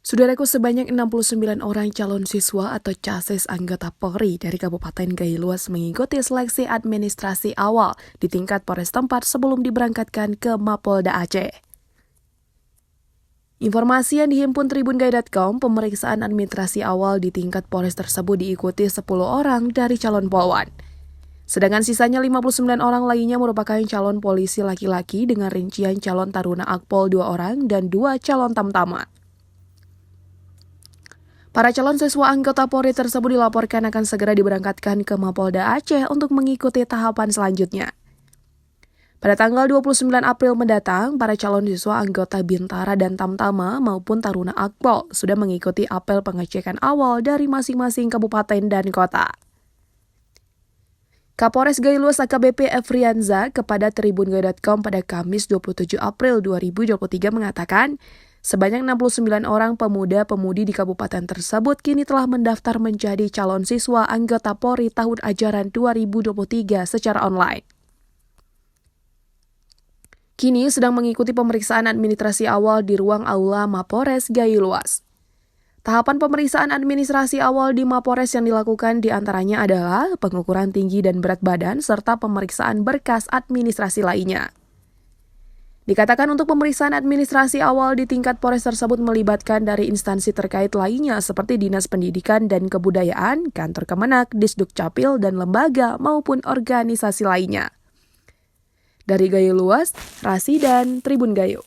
Saudaraku, sebanyak 69 orang calon siswa atau casis anggota Polri dari Kabupaten Gailuas mengikuti seleksi administrasi awal di tingkat Polres tempat sebelum diberangkatkan ke Mapolda Aceh. Informasi yang dihimpun tribungai.com, pemeriksaan administrasi awal di tingkat Polres tersebut diikuti 10 orang dari calon polwan. Sedangkan sisanya 59 orang lainnya merupakan calon polisi laki-laki dengan rincian calon taruna Akpol 2 orang dan 2 calon tamtama. Para calon siswa anggota Polri tersebut dilaporkan akan segera diberangkatkan ke Mapolda Aceh untuk mengikuti tahapan selanjutnya. Pada tanggal 29 April mendatang, para calon siswa anggota Bintara dan Tamtama maupun Taruna Akpol sudah mengikuti apel pengecekan awal dari masing-masing kabupaten dan kota. Kapolres Gailuas AKBP Efrianza kepada tribungai.com pada Kamis 27 April 2023 mengatakan, sebanyak 69 orang pemuda-pemudi di kabupaten tersebut kini telah mendaftar menjadi calon siswa anggota Polri tahun ajaran 2023 secara online. Kini sedang mengikuti pemeriksaan administrasi awal di ruang aula Mapores Gailuas. Tahapan pemeriksaan administrasi awal di Mapores yang dilakukan diantaranya adalah pengukuran tinggi dan berat badan serta pemeriksaan berkas administrasi lainnya. Dikatakan untuk pemeriksaan administrasi awal di tingkat Polres tersebut melibatkan dari instansi terkait lainnya seperti Dinas Pendidikan dan Kebudayaan, Kantor Kemenak, Disduk Capil, dan lembaga maupun organisasi lainnya. Dari Gailuas, Rasidan, Tribun Gayo.